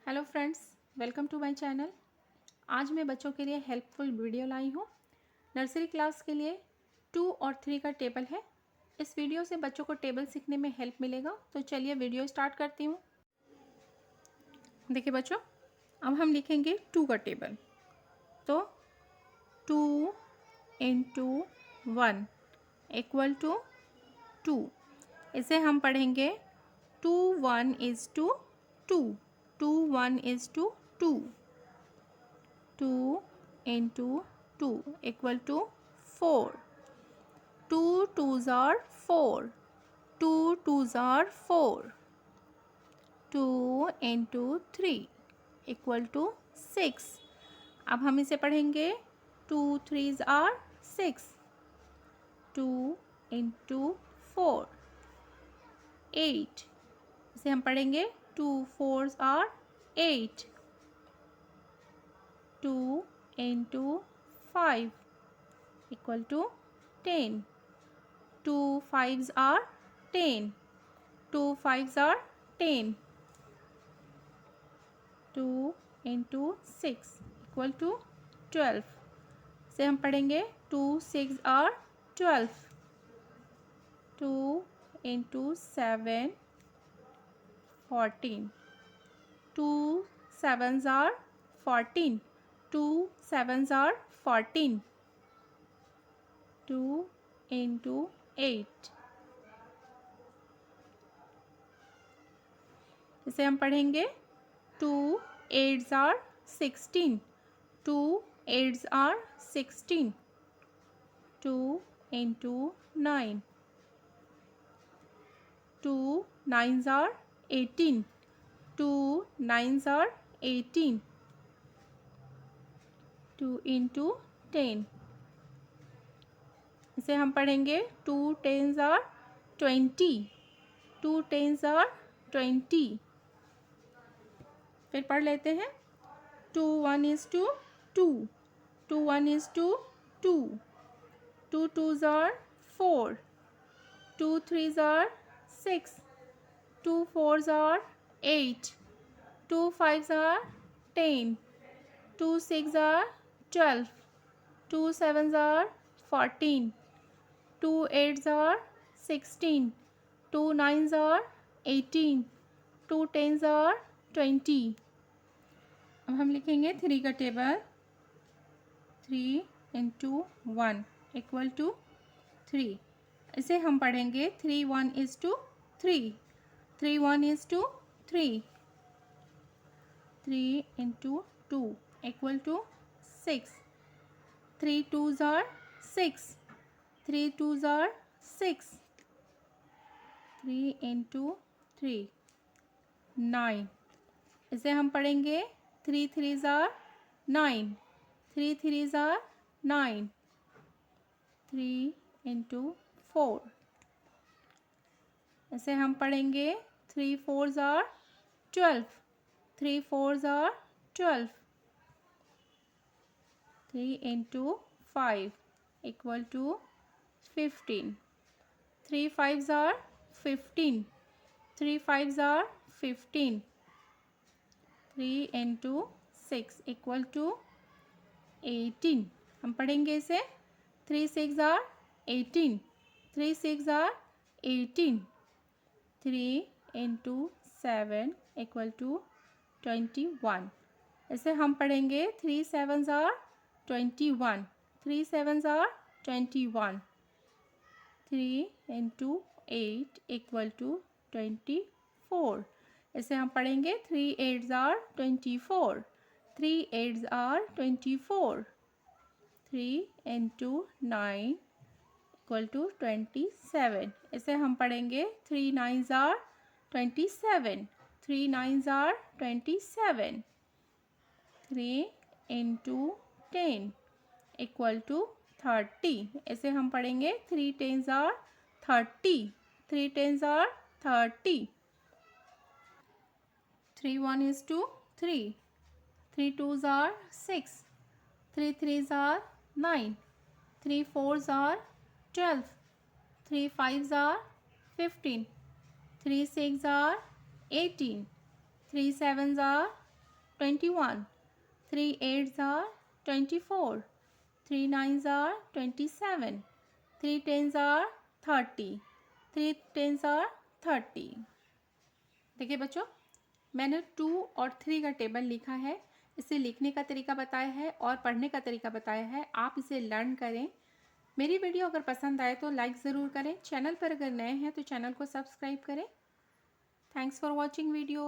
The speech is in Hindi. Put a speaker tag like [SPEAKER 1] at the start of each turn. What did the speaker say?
[SPEAKER 1] Hello friends, welcome to my channel. आज मैं बच्चों के लिए हेल्पफुल वीडियो लाई हूँ। नर्सरी क्लास के लिए 2 और 3 का टेबल है। इस वीडियो से बच्चों को टेबल सीखने में हेल्प मिलेगा। तो चलिए वीडियो स्टार्ट करती हूँ। देखिए बच्चों, अब हम लिखेंगे 2 का टेबल। तो 2 इंटू 1 इक्वल टू 2। इसे हम पढ़ेंगे 2 1 is two 2, 2 1 is two 2, 2 into 2 equal to 4, 2 2s are 4, 2 2s are 4, 2 into 3 equal to 6। अब हम इसे पढ़ेंगे 2 3s are 6, 2 into 4 8। इसे हम पढ़ेंगे 2 4s are 8, 2 into 5 equal to 10, 2 5s are 10, 2 5s are 10, 2 into 6 equal to 12। से हम पढ़ेंगे 2 6 are 12, 2 into 7 14, 2 7s are 14, 2 7s are 14, 2 into 8। इसे हम पढ़ेंगे 2 8s are 16, 2 8s are 16, 2 into 9, 2 9s are 18, 2 9s are 18, 2 into 10। इसे हम पढ़ेंगे 2 10s are 20, 2 10s are 20। फिर पढ़ लेते हैं 2 1 is to 2, 2 1 is to 2, 2 2s are 4, 2 3s are 6, 2 4s are 8, 2 5s are 10, 2 6 are 12, 2 7s are 14, 2 8s are 16, 2 9s are 18, 2 10s are 20। अब हम लिखेंगे 3 का टेबल। 3 into 1 equal to 3। इसे हम पढ़ेंगे 3 1 is to 3, 3 1 is to 3, 3 into 2 equal to 6, 3 2s are 6, 3 2s are 6, 3 into 3 9। इसे हम पढ़ेंगे 3 3s are 9, 3 3s are 9, 3 into 4। इसे हम पढ़ेंगे 3 4s are 12, 3 4s are 12, 3 into 5 equal to 15, 3 5s are 15, 3 5s are 15, 3 into 6 equal to 18। हम पढ़ेंगे इसे 3 6 are 18, 3 6 are 18, 3 into 7 equal to 21। इसे हम पढ़ेंगे 3 7s are 21, 3 7s are 21, 3 into 8 equal to 24। इसे हम पढ़ेंगे 3 8s are 24, 3 8s are 24, 3 into 9 equal to 27। इसे हम पढ़ेंगे 3 9s are 27, 3 9s are 27, 3 into 10 equal to 30। इसे हम पढ़ेंगे 3 10s are 30, 3 10s are 30, 3 1 is to 3, 3 2s are 6, 3 3s are 9, 3 4s are 12, 3 5s are 15, 3 6 are 18, 3 7s are 21. 3 8s are 24. 3 9s are 27. 3 10s are 30. 3 10s are 30. देखिए बच्चों, मैंने 2 और 3 का टेबल लिखा है, इसे लिखने का तरीका बताया है और पढ़ने का तरीका बताया है। आप इसे लर्न करें। मेरी वीडियो अगर पसंद आए तो लाइक ज़रूर करें। चैनल पर अगर नए हैं तो चैनल को सब्सक्राइब करें। Thanks for watching video.